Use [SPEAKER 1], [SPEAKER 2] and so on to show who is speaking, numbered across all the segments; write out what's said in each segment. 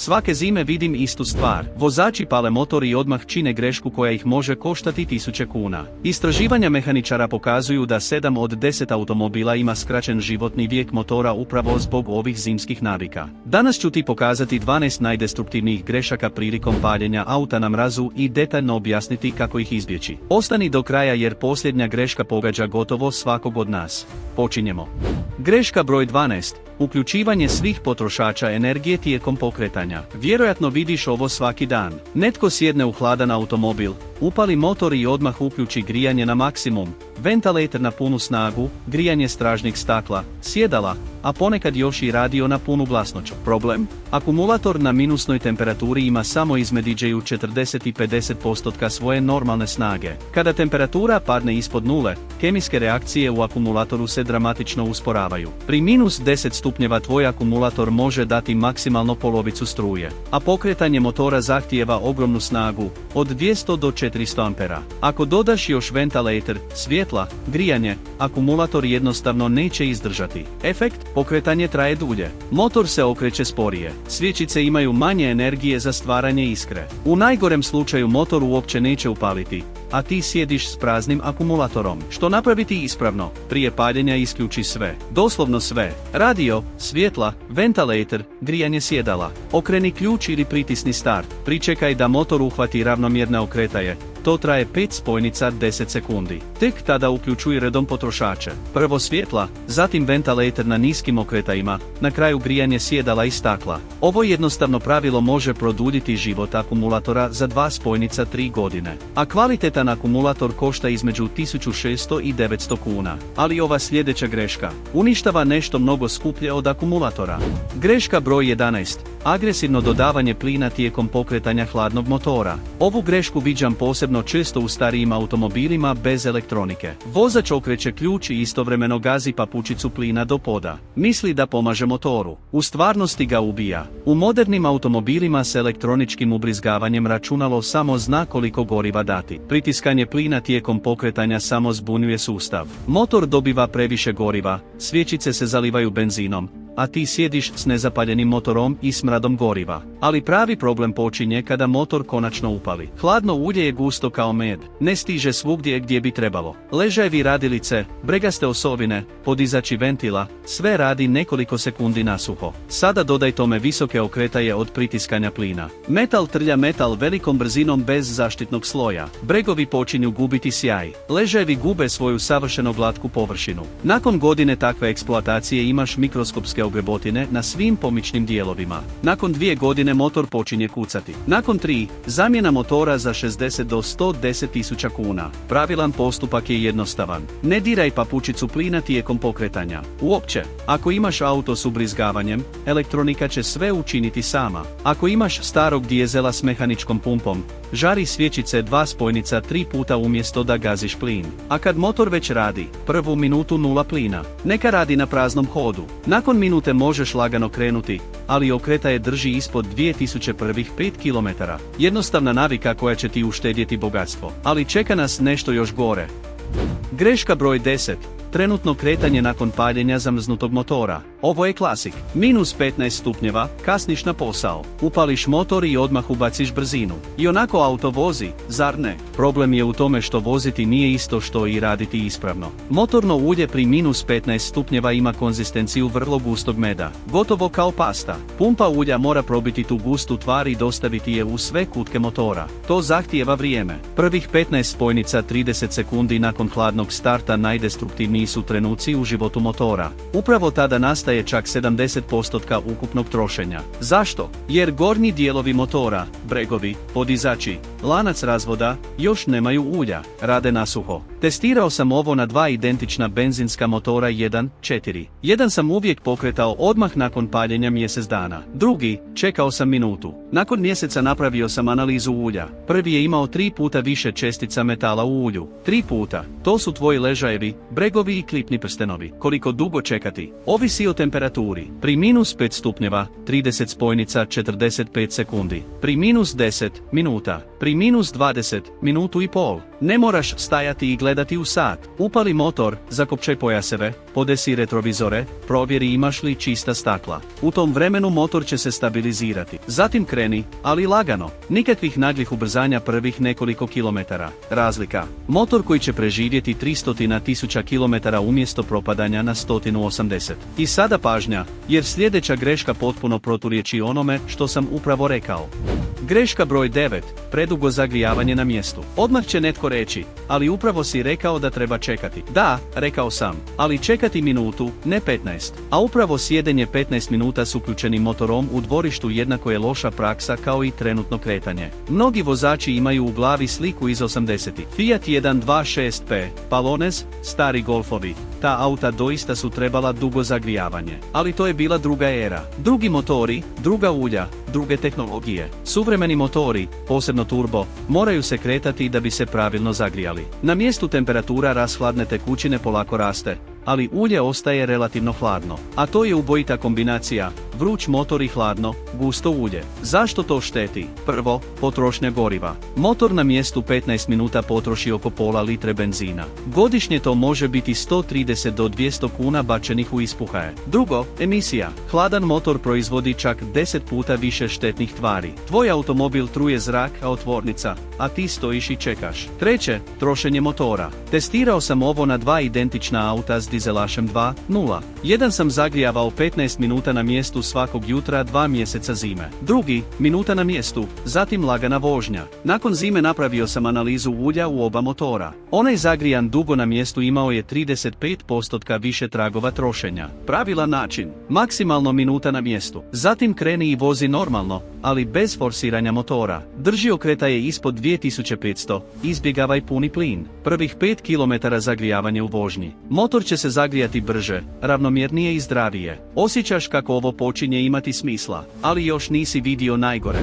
[SPEAKER 1] Svake zime vidim istu stvar. Vozači pale motor i odmah čine grešku koja ih može koštati 1000 kuna. Istraživanja mehaničara pokazuju da 7 od 10 automobila ima skraćen životni vijek motora upravo zbog ovih zimskih navika. Danas ću ti pokazati 12 najdestruktivnijih grešaka prilikom paljenja auta na mrazu i detaljno objasniti kako ih izbjeći. Ostani do kraja jer posljednja greška pogađa gotovo svakog od nas. Počinjemo. Greška broj 12. Uključivanje svih potrošača energije tijekom pokretanja. Vjerojatno vidiš ovo svaki dan. Netko sjedne u hladan automobil, upali motor i odmah uključi grijanje na maksimum, ventilator na punu snagu, grijanje stražnjeg stakla, sjedala, a ponekad još i radio na punu glasnoću. Problem? Akumulator na minusnoj temperaturi ima samo između 40 i 50% svoje normalne snage. Kada temperatura padne ispod nule, kemijske reakcije u akumulatoru se dramatično usporavaju. Pri minus 10 stupnjeva tvoj akumulator može dati maksimalno polovicu struje, a pokretanje motora zahtijeva ogromnu snagu, od 200 do 400 ampera. Ako dodaš još ventilator, svjetla, grijanje, akumulator jednostavno neće izdržati. Efekt? Pokretanje traje dulje. Motor se okreće sporije. Svječice imaju manje energije za stvaranje iskre. U najgorem slučaju motor uopće neće upaliti, a ti sjediš s praznim akumulatorom. Što napraviti ispravno? Prije paljenja isključi sve. Doslovno sve. Radio, svjetla, ventilator, grijanje sjedala. Okreni ključ ili pritisni start. Pričekaj da motor uhvati ravnomjerne okretaje. To traje 5 spojnica 10 sekundi. Tek tada uključuj redom potrošače. Prvo svjetla, zatim ventilator na niskim okretajima, na kraju grijanje sjedala i stakla. Ovo jednostavno pravilo može produljiti život akumulatora za 2 spojnica 3 godine. A kvalitetan akumulator košta između 1600 i 900 kuna. Ali ova sljedeća greška uništava nešto mnogo skuplje od akumulatora. Greška broj 11. Agresivno dodavanje plina tijekom pokretanja hladnog motora. Ovu grešku viđam posebno često u starijim automobilima bez elektronike. Vozač okreće ključ i istovremeno gazi papučicu plina do poda. Misli da pomaže motoru. U stvarnosti ga ubija. U modernim automobilima s elektroničkim ubrizgavanjem računalo samo zna koliko goriva dati. Pritiskanje plina tijekom pokretanja samo zbunjuje sustav. Motor dobiva previše goriva, svječice se zalivaju benzinom, a ti sjediš s nezapaljenim motorom i smradom goriva. Ali pravi problem počinje kada motor konačno upali. Hladno ulje je gusto kao med, ne stiže svugdje gdje bi trebalo. Ležajevi radilice, bregaste osovine, podizači ventila, sve radi nekoliko sekundi nasuho. Sada dodaj tome visoke okretaje od pritiskanja plina. Metal trlja metal velikom brzinom bez zaštitnog sloja. Bregovi počinju gubiti sjaj. Ležajevi gube svoju savršeno glatku površinu. Nakon godine takve eksploatacije imaš mikroskopske ogrebotine na svim pomičnim dijelovima. Nakon 2 godine motor počinje kucati. Nakon 3, zamjena motora za 60 do 110 tisuća kuna. Pravilan postupak je jednostavan. Ne diraj papučicu plina tijekom pokretanja. Uopće, ako imaš auto s ubrizgavanjem, elektronika će sve učiniti sama. Ako imaš starog dizela s mehaničkom pumpom, žari svječice 2 spojnica 3 puta umjesto da gaziš plin. A kad motor već radi, prvu minutu 0 plina. Neka radi na praznom hodu. Nakon minute možeš lagano krenuti, ali okretaje drži ispod 2000 prvih 5 km. Jednostavna navika koja će ti uštedjeti bogatstvo. Ali čeka nas nešto još gore. Greška broj 10. Trenutno kretanje nakon paljenja zamrznutog motora. Ovo je klasik. Minus 15 stupnjeva, kasniš na posao. Upališ motor i odmah ubaciš brzinu. Ionako auto vozi, zar ne? Problem je u tome što voziti nije isto što i raditi ispravno. Motorno ulje pri minus 15 stupnjeva ima konzistenciju vrlo gustog meda. Gotovo kao pasta. Pumpa ulja mora probiti tu gustu tvar i dostaviti je u sve kutke motora. To zahtijeva vrijeme. Prvih 15 spojnica 30 sekundi nakon hladnog starta najdestruktivniji su trenuci u životu motora. Upravo tada nastaje čak 70% ukupnog trošenja. Zašto? Jer gornji dijelovi motora, bregovi, podizači, lanac razvoda, još nemaju ulja, rade nasuho. Testirao sam ovo na 2 identična benzinska motora 1.4. Jedan sam uvijek pokretao odmah nakon paljenja mjesec dana. Drugi, čekao sam minutu. Nakon mjeseca napravio sam analizu ulja. Prvi je imao 3 puta više čestica metala u ulju. 3 puta. To su tvoji ležajevi, bregovi i klipni prstenovi. Koliko dugo čekati? Ovisi o temperaturi. Pri minus 5 stupnjeva, 30 spojnica 45 sekundi. Pri minus 10 minuta. pri -20, minutu i pol. Ne moraš stajati i gledati u sat. Upali motor, zakopčaj pojaseve, podesi retrovizore, provjeri imaš li čista stakla. U tom vremenu motor će se stabilizirati. Zatim kreni, ali lagano. Nikakvih naglih ubrzanja prvih nekoliko kilometara. Razlika. Motor koji će preživjeti 300.000 km umjesto propadanja na 180. I sada pažnja, jer sljedeća greška potpuno proturječi onome što sam upravo rekao. Greška broj 9. Predugo zagrijavanje na mjestu. Odmah će netko reći, ali upravo si rekao da treba čekati. Da, rekao sam, ali čekati minutu, ne 15. A upravo sjedenje 15 minuta s uključenim motorom u dvorištu jednako je loša praksa kao i trenutno kretanje. Mnogi vozači imaju u glavi sliku iz 80-ih. Fiat 126P, Palones, stari Golfovi. Ta auta doista su trebala dugo zagrijavanje. Ali to je bila druga era. Drugi motori, druga ulja, druge tehnologije. Suvremeni motori, posebno turbo, moraju se kretati da bi se pravilno zagrijali. Na mjestu temperatura rashladne tekućine polako raste, ali ulje ostaje relativno hladno. A to je ubojita kombinacija, vruć motor i hladno, gusto ulje. Zašto to šteti? Prvo, potrošnja goriva. Motor na mjestu 15 minuta potroši oko pola litre benzina. Godišnje to može biti 130 do 200 kuna bačenih u ispuhaje. Drugo, emisija. Hladan motor proizvodi čak 10 puta više štetnih tvari. Tvoj automobil truje zrak kao tvornica, a ti stojiš i čekaš. Treće, trošenje motora. Testirao sam ovo na dva identična auta s dizelašem 2.0. Jedan sam zagrijavao 15 minuta na mjestu svakog jutra 2 mjeseca zime. Drugi, minuta na mjestu, zatim lagana vožnja. Nakon zime napravio sam analizu ulja u oba motora. Onaj zagrijan dugo na mjestu imao je 35% više tragova trošenja. Pravilan način, maksimalno minuta na mjestu. Zatim kreni i vozi normalno, ali bez forsiranja motora. Drži okretaje ispod 2500, izbjegavaj puni plin. Prvih 5 km zagrijavanje u vožnji. Motor će se zagrijati brže, ravnomjernije i zdravije. Osjećaš kako ovo počinje imati smisla, ali još nisi vidio najgore.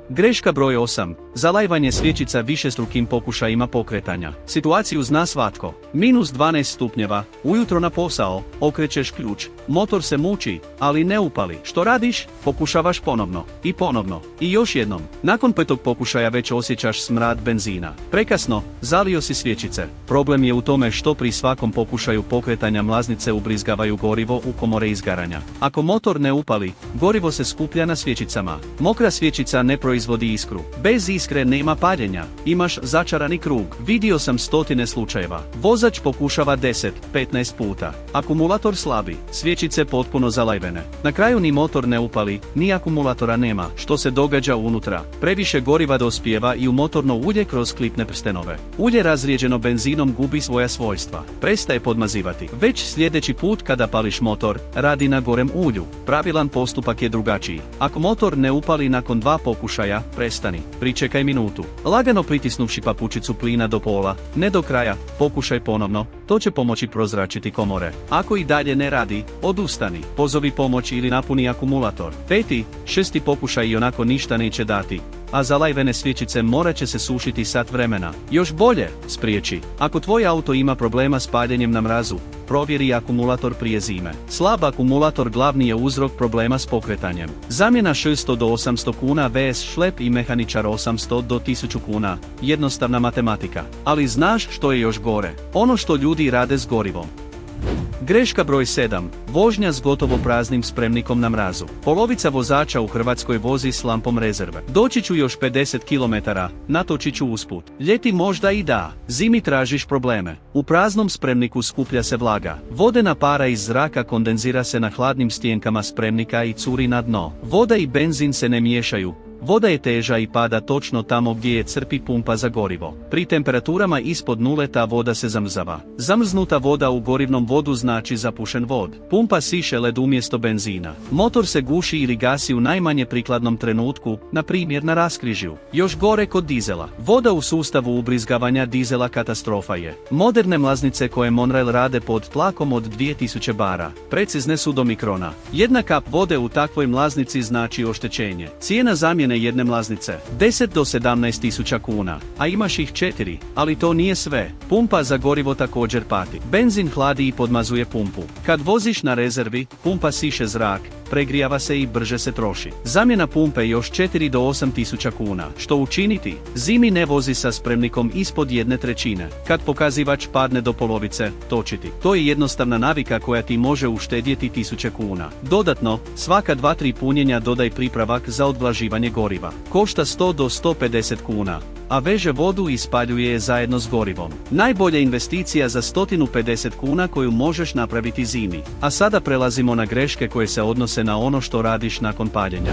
[SPEAKER 1] Greška broj 8. Zalajvanje svječica višestrukim pokušajima pokretanja. Situaciju zna svatko. -12 stupnjeva, ujutro na posao, okrećeš ključ, motor se muči, ali ne upali. Što radiš? Pokušavaš ponovno. I ponovno. I još jednom. Nakon 5. pokušaja već osjećaš smrad benzina. Prekasno, zalio si svječice. Problem je u tome što pri svakom pokušaju pokretanja mlaznice ubrizgavaju gorivo u komore izgaranja. Ako motor ne upali, gorivo se skuplja na svječicama. Mokra svječica ne proizvodi iskru. Bez iskre nema paljenja. Imaš začarani krug. Vidio sam stotine slučajeva. Vozač pokušava 10-15 puta. Akumulator slabi. Svječice potpuno zalajvene. Na kraju ni motor ne upali, ni akumulatora nema. Što se događa unutra? Previše goriva dospijeva i u motorno ulje kroz klipne prstenove. Ulje razrijeđeno benzinom gubi svoja svojstva. Prestaje podmazivati. Već sljedeći put kada pališ motor, radi na gorem ulju. Pravilan postupak je drugačiji. Ako motor ne upali nakon 2 pokušaja, prestani. Pričekaj minutu. Lagano pritisnuvši papučicu plina do pola, ne do kraja, pokušaj ponovno, to će pomoći prozračiti komore. Ako i dalje ne radi, odustani. Pozovi pomoć ili napuni akumulator. 5., 6. pokušaj ionako ništa neće dati, a zalajvene svječice morat će se sušiti sat vremena. Još bolje, spriječi. Ako tvoj auto ima problema s paljenjem na mrazu, provjeri akumulator prije zime. Slab akumulator glavni je uzrok problema s pokretanjem. Zamjena 600 do 800 kuna vs šlep i mehaničar 800 do 1000 kuna. Jednostavna matematika. Ali znaš što je još gore? Ono što ljudi rade s gorivom. Greška broj 7. Vožnja s gotovo praznim spremnikom na mrazu. Polovica vozača u Hrvatskoj vozi s lampom rezerve. Doći ću još 50 km, natočit ću usput. Ljeti možda i da, zimi tražiš probleme. U praznom spremniku skuplja se vlaga. Vodena para iz zraka kondenzira se na hladnim stjenkama spremnika i curi na dno. Voda i benzin se ne miješaju. Voda je teža i pada točno tamo gdje je crpi pumpa za gorivo. Pri temperaturama ispod nule ta voda se zamrzava. Zamrznuta voda u gorivnom vodu znači zapušen vod. Pumpa siše led umjesto benzina. Motor se guši ili gasi u najmanje prikladnom trenutku, na primjer na raskrižju. Još gore kod dizela. Voda u sustavu ubrizgavanja dizela katastrofa je. Moderne mlaznice koje Monreal rade pod tlakom od 2000 bara, precizne su do mikrona. Jedna kap vode u takvoj mlaznici znači oštećenje. Cijena zamjene jedne mlaznice 10 do 17.000 kuna, a imaš ih 4, ali to nije sve. Pumpa za gorivo također pati. Benzin hladi i podmazuje pumpu. Kad voziš na rezervi, pumpa siše zrak, pregrijava se i brže se troši. Zamjena pumpe još 4 do 8 tisuća kuna. Što učiniti? Zimi ne vozi sa spremnikom ispod 1/3. Kad pokazivač padne do polovice, točiti. To je jednostavna navika koja ti može uštedjeti tisuće kuna. Dodatno, svaka 2-3 punjenja dodaj pripravak za odvlaživanje goriva. Košta 100 do 150 kuna. A veže vodu i spaljuje je zajedno s gorivom. Najbolja investicija za 150 kuna koju možeš napraviti zimi. A sada prelazimo na greške koje se odnose na ono što radiš nakon paljenja.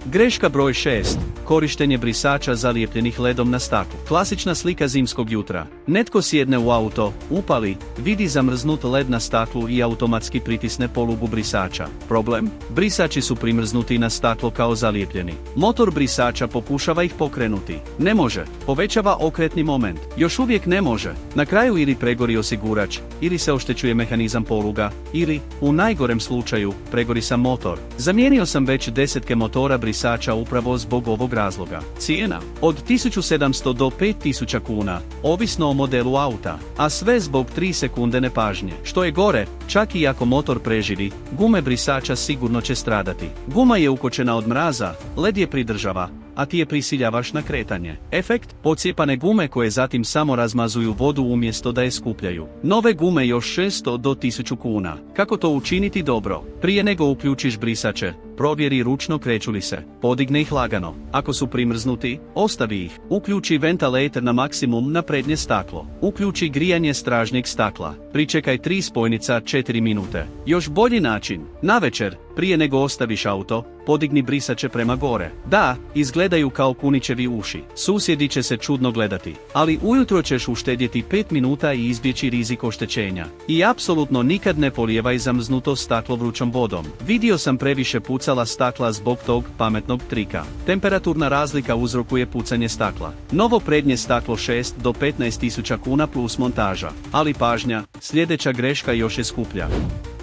[SPEAKER 1] Greška broj 6. Korištenje brisača zalijepljenih ledom na staklu. Klasična slika zimskog jutra. Netko sjedne u auto, upali, vidi zamrznut led na staklu i automatski pritisne polugu brisača. Problem? Brisači su primrznuti na staklo kao zalijepljeni. Motor brisača pokušava ih pokrenuti. Ne može. Povećava okretni moment. Još uvijek ne može. Na kraju ili pregori osigurač, ili se oštećuje mehanizam poluga, ili, u najgorem slučaju, pregori sam motor. Zamijenio sam već desetke motora brisača upravo zbog ovog razloga. Cijena? Od 1700 do 5000 kuna, ovisno o modelu auta, a sve zbog 3 sekunde nepažnje. Što je gore, čak i ako motor preživi, gume brisača sigurno će stradati. Guma je ukočena od mraza, led je pridržava, a ti je prisiljavaš na kretanje. Efekt? Pocijepane gume koje zatim samo razmazuju vodu umjesto da je skupljaju. Nove gume još 600 do 1000 kuna. Kako to učiniti dobro? Prije nego uključiš brisače, provjeri ručno kreću li se. Podigne ih lagano. Ako su primrznuti, ostavi ih. Uključi ventilator na maksimum na prednje staklo. Uključi grijanje stražnjeg stakla. Pričekaj 3 spojnica 4 minute. Još bolji način. Navečer, prije nego ostaviš auto, podigni brisače prema gore. Da, izgledaju kao kunićevi uši. Susjedi će se čudno gledati. Ali ujutro ćeš uštedjeti 5 minuta i izbjeći rizik oštećenja. I apsolutno nikad ne polijevaj zamrznuto staklo vrućom vodom. Vidio sam previše pucala stakla zbog tog pametnog trika. Temperaturna razlika uzrokuje pucanje stakla. Novo prednje staklo 6 do 15.000 kuna plus montaža. Ali pažnja, sljedeća greška još je skuplja.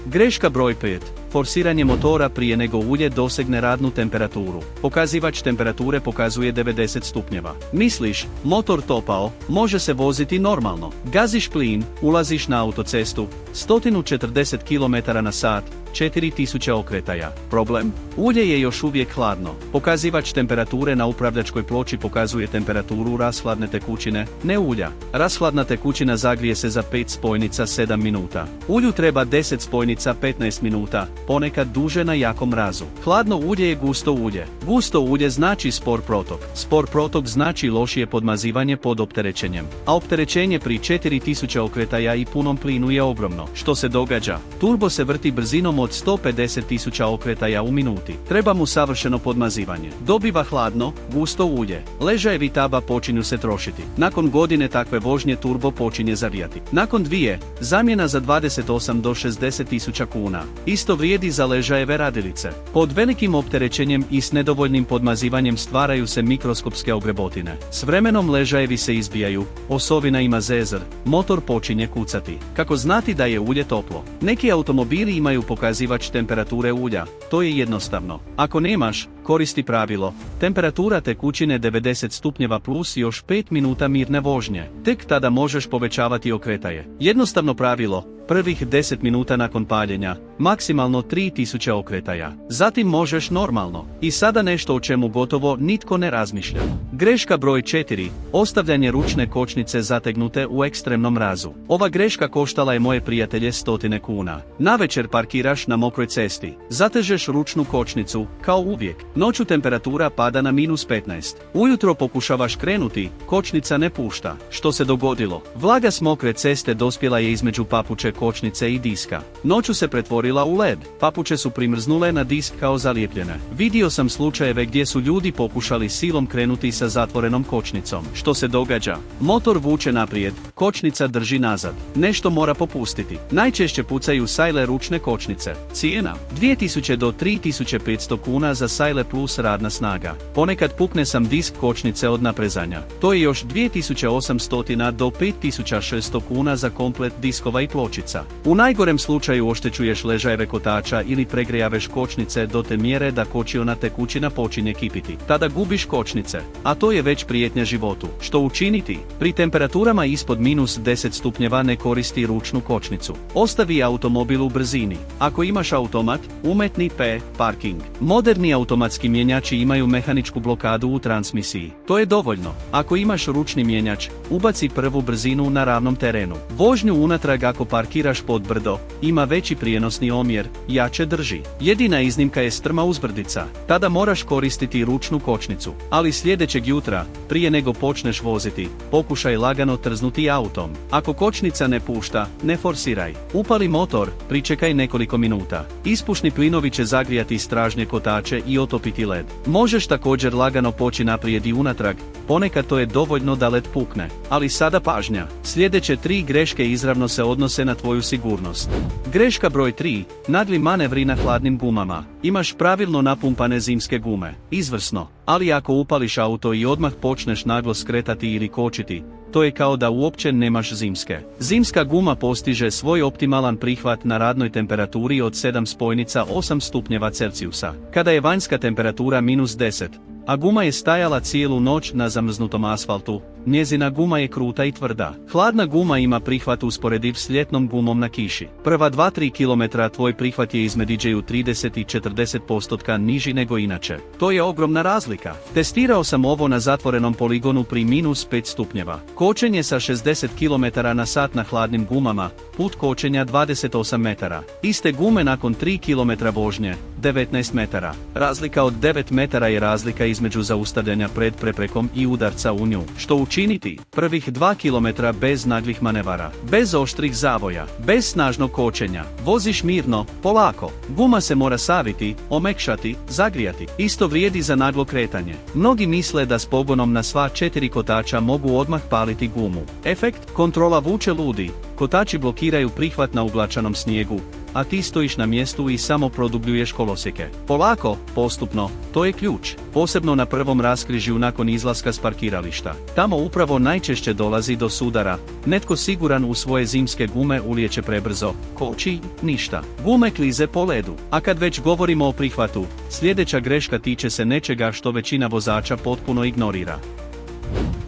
[SPEAKER 1] Greška broj 5. Forsiranje motora prije nego ulje dosegne radnu temperaturu. Pokazivač temperature pokazuje 90 stupnjeva. Misliš, motor topao, može se voziti normalno. Gaziš plin, ulaziš na autocestu, 140 km/h, 4000 okretaja. Problem? Ulje je još uvijek hladno. Pokazivač temperature na upravljačkoj ploči pokazuje temperaturu rashladne tekućine, ne ulja. Rashladna tekućina zagrije se za 5 spojnica 7 minuta. Ulju treba 10 spojnica 15 minuta, ponekad duže na jakom mrazu. Hladno ulje je gusto ulje. Gusto ulje znači spor protok. Spor protok znači lošije podmazivanje pod opterećenjem. A opterećenje pri 4000 okretaja i punom plinu je ogromno. Što se događa? Turbo se vrti brzinom od 150.000 okretaja u minuti. Treba mu savršeno podmazivanje. Dobiva hladno, gusto ulje. Ležajevi taba počinju se trošiti. Nakon godine takve vožnje turbo počinje zavijati. Nakon 2, zamjena za 28 do 60.000 kuna. Isto vrijedi za ležajeve radilice. Pod velikim opterećenjem i s nedovoljnim podmazivanjem stvaraju se mikroskopske ogrebotine. S vremenom ležajevi se izbijaju, osovina ima zezar, motor počinje kucati. Kako znati da je ulje toplo? Neki automobili imaju pokazivač temperature ulja. To je jednostavno. Ako nemaš, koristi pravilo. Temperatura tekućine 90 stupnjeva plus još 5 minuta mirne vožnje. Tek tada možeš povećavati okretaje. Jednostavno pravilo. Prvih 10 minuta nakon paljenja, maksimalno 3000 okretaja. Zatim možeš normalno. I sada nešto o čemu gotovo nitko ne razmišlja. Greška broj 4. Ostavljanje ručne kočnice zategnute u ekstremnom mrazu. Ova greška koštala je moje prijatelje 100 kuna. Navečer parkiraš na mokroj cesti. Zatežeš ručnu kočnicu, kao uvijek. Noću temperatura pada na -15. Ujutro pokušavaš krenuti, kočnica ne pušta. Što se dogodilo? Vlaga s mokre ceste dospjela je između papuče kočnice i diska. Noću se pretvorila u led. Papuče su primrznule na disk kao zalijepljene. Vidio sam slučajeve gdje su ljudi pokušali silom krenuti sa zatvorenom kočnicom. Što se događa? Motor vuče naprijed, kočnica drži nazad. Nešto mora popustiti. Najčešće pucaju sajle ručne kočnice. Cijena? 2000 do 3500 kuna za sajle plus radna snaga. Ponekad pukne sam disk kočnice od naprezanja. To je još 2800 do 5600 kuna za komplet diskova i pločica. U najgorem slučaju oštećuješ ležajeve kotača ili pregrejaveš kočnice do te mjere da kočiona tekućina počinje kipiti. Tada gubiš kočnice, a to je već prijetnja životu. Što učiniti? Pri temperaturama ispod -10 stupnjeva ne koristi ručnu kočnicu. Ostavi automobil u brzini. Ako imaš automat, umetni parking. Moderni automatski mjenjači imaju mehaničku blokadu u transmisiji. To je dovoljno. Ako imaš ručni mjenjač, ubaci prvu brzinu na ravnom terenu. Vožnju unatrag ako parkiraš pod brdo, ima veći prijenosni omjer, jače drži. Jedina iznimka je strma uzbrdica. Tada moraš koristiti ručnu kočnicu. Ali sljedećeg jutra, prije nego počneš voziti, pokušaj lagano trznuti autom. Ako kočnica ne pušta, ne forsiraj. Upali motor, pričekaj nekoliko minuta. Ispušni plinovi će zagrijati stražnje kotače i otopiti led. Možeš također lagano poći naprijed i unatrag, ponekad to je dovoljno da led pukne. Ali sada pažnja. Sljedeće 3 greške izravno se odnose na tvoju sigurnost. Greška broj 3. Nagli manevri na hladnim gumama. Imaš pravilno napumpane zimske gume. Izvrsno. Ali ako upališ auto i odmah počneš naglo skretati ili kočiti, to je kao da uopće nemaš zimske. Zimska guma postiže svoj optimalan prihvat na radnoj temperaturi od 7,8 stupnjeva Celzijusa. Kada je vanjska temperatura -10, a guma je stajala cijelu noć na zamrznutom asfaltu, njezina guma je kruta i tvrda. Hladna guma ima prihvat usporediv s ljetnom gumom na kiši. Prva 2-3 km tvoj prihvat je između 30 i 40% niži nego inače. To je ogromna razlika. Testirao sam ovo na zatvorenom poligonu pri -5 stupnjeva. Kočenje sa 60 km/h na hladnim gumama, put kočenja 28 metara. Iste gume nakon 3 km vožnje, 19 metara. Razlika od 9 metara je razlika između zaustavljanja pred preprekom i udarca u nju. Što učiniti? Prvih 2 km bez naglih manevara, bez oštrih zavoja, bez snažnog kočenja. Voziš mirno, polako. Guma se mora saviti, omekšati, zagrijati. Isto vrijedi za naglo kretanje. Mnogi misle da s pogonom na sva 4 kotača mogu odmah paliti gumu. Efekt? Kontrola vuče ludi. Kotači blokiraju prihvat na uglačanom snijegu, a ti stojiš na mjestu i samo produbljuješ kolosijeke. Polako, postupno, to je ključ. Posebno na prvom raskrižju nakon izlaska s parkirališta. Tamo upravo najčešće dolazi do sudara. Netko siguran u svoje zimske gume ulijeće prebrzo, koči, ništa. Gume klize po ledu. A kad već govorimo o prihvatu, sljedeća greška tiče se nečega što većina vozača potpuno ignorira.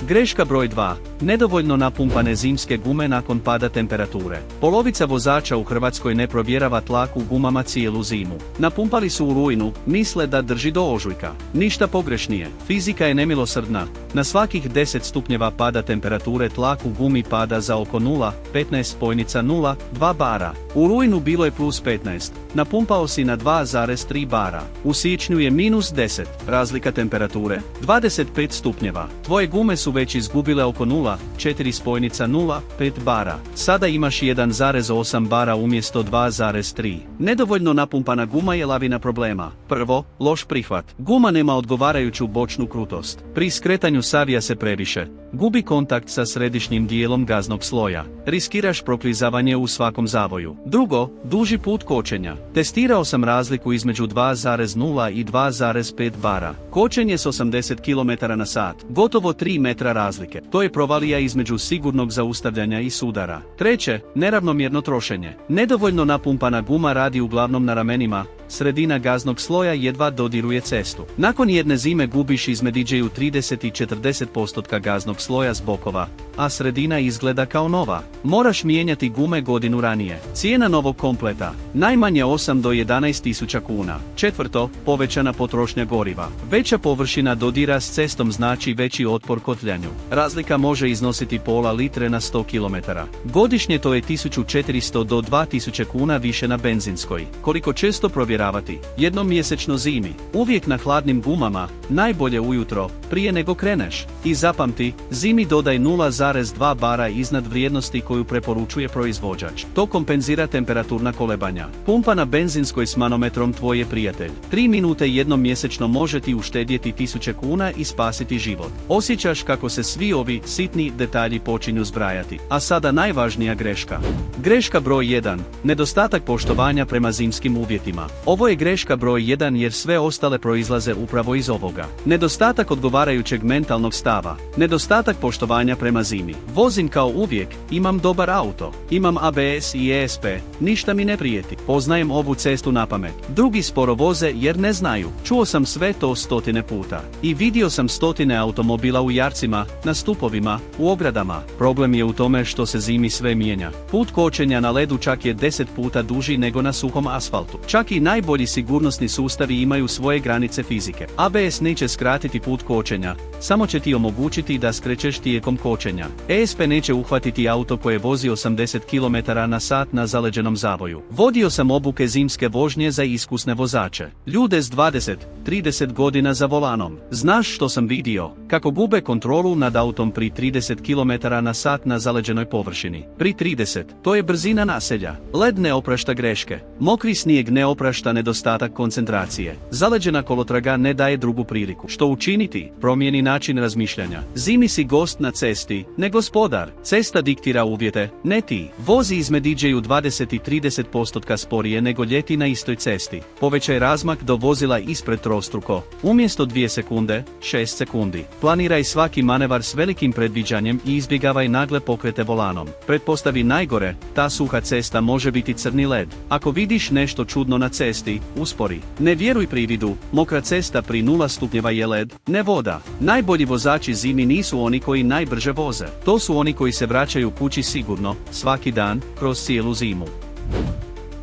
[SPEAKER 1] Greška broj 2. Nedovoljno napumpane zimske gume nakon pada temperature. Polovica vozača u Hrvatskoj ne provjerava tlak u gumama cijelu zimu. Napumpali su u rujnu, misle da drži do ožujka. Ništa pogrešnije. Fizika je nemilosrdna. Na svakih 10 stupnjeva pada temperature tlak u gumi pada za oko 0,15,02 bara. U rujnu bilo je +15. Napumpao si na 2,3 bara. U siječnju je -10. Razlika temperature 25 stupnjeva. Tvoje gume su već izgubile oko 0,4,05 bara. Sada imaš 1,8 bara umjesto 2,3. Nedovoljno napumpana guma je lavina problema. Prvo, loš prihvat. Guma nema odgovarajuću bočnu krutost. Pri skretanju savija se previše. Gubi kontakt sa središnjim dijelom gaznog sloja. Riskiraš proklizavanje u svakom zavoju. Drugo, duži put kočenja. Testirao sam razliku između 2,0 i 2,5 bara. Kočenje s 80 km/h. Gotovo 3 metra razlike. To je provalija između sigurnog zaustavljanja i sudara. Treće, neravnomjerno trošenje. Nedovoljno napumpana guma radi uglavnom na ramenima, sredina gaznog sloja jedva dodiruje cestu. Nakon jedne zime gubiš između 30 i 40% gaznog sloja s bokova, a sredina izgleda kao nova. Moraš mijenjati gume godinu ranije. Cijena novog kompleta, najmanje 8 do 11 tisuća kuna. Četvrto, povećana potrošnja goriva. Veća površina dodira s cestom znači veći otpor kotljanju. Razlika može iznositi pola litre na 100 km. Godišnje to je 1400 do 2000 kuna više na benzinskoj. Koliko često provjeravati? Jednom mjesečno zimi. Uvijek na hladnim gumama, najbolje ujutro, prije nego kreneš. I zapamti, zimi dodaj 0,2 bara iznad vrijednosti koju preporučuje proizvođač. To kompenzira temperaturna kolebanja. Pumpa na benzinskoj s manometrom tvoj je prijatelj. 3 minute jednom mjesečno može ti uštedjeti 1000 kuna i spasiti život. Osjećaš kako se svi ovi sitni detalji počinju zbrajati. A sada najvažnija greška. Greška broj 1. Nedostatak poštovanja prema zimskim uvjetima. Ovo je greška broj 1 jer sve ostale proizlaze upravo iz ovoga. Nedostatak odgovarajućeg odgovarajućeg mentalnog stava, nedostatak poštovanja prema zimi. Vozim kao uvijek, imam dobar auto, imam ABS i ESP, ništa mi ne prijeti, poznajem ovu cestu napamet. Drugi sporo voze jer ne znaju, čuo sam sve to stotine puta. I vidio sam stotine automobila u jarcima, na stupovima, u ogradama. Problem je u tome što se zimi sve mijenja. Put kočenja na ledu čak je 10 puta duži nego na suhom asfaltu. Čak i najbolji sigurnosni sustavi imaju svoje granice fizike. ABS neće skratiti put kočenja, samo će ti omogućiti da skrećeš tijekom kočenja. ESP neće uhvatiti auto koje vozi 80 km/h na zaleđenom zavoju. Vodio sam obuke zimske vožnje za iskusne vozače. Ljude s 20-30 godina za volanom. Znaš što sam vidio? Kako gube kontrolu nad autom pri 30 km/h na zaleđenoj površini. Pri 30, to je brzina naselja. Led ne oprašta greške. Mokri snijeg ne oprašta nedostatak koncentracije. Zaleđena kolotraga ne daje drugu priliku. Što učiniti? Promijeni način razmišljanja. Zimi si gost na cesti, ne gospodar. Cesta diktira uvjete, ne ti. Vozi između 20 i 30% sporije nego ljeti na istoj cesti. Povećaj razmak do vozila ispred trostruko. Umjesto 2 sekunde, 6 sekundi. Planiraj svaki manevar s velikim predviđanjem i izbjegavaj nagle pokrete volanom. Pretpostavi najgore, ta suha cesta može biti crni led. Ako vidiš nešto čudno na cesti, uspori. Ne vjeruj prividu, mokra cesta pri 0 stupnjeva je led, ne voda. Najbolji vozači zimi nisu oni koji najbrže voze. To su oni koji se vraćaju kući sigurno, svaki dan, kroz cijelu zimu.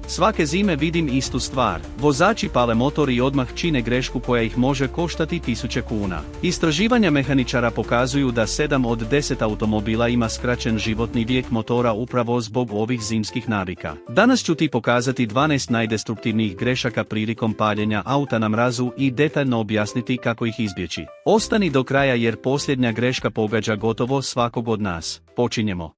[SPEAKER 1] Svake zime vidim istu stvar. Vozači pale motor i odmah čine grešku koja ih može koštati 1000 kuna. Istraživanja mehaničara pokazuju da 7 od 10 automobila ima skraćen životni vijek motora upravo zbog ovih zimskih navika. Danas ću ti pokazati 12 najdestruktivnijih grešaka prilikom paljenja auta na mrazu i detaljno objasniti kako ih izbjeći. Ostani do kraja jer posljednja greška pogađa gotovo svakog od nas. Počinjemo.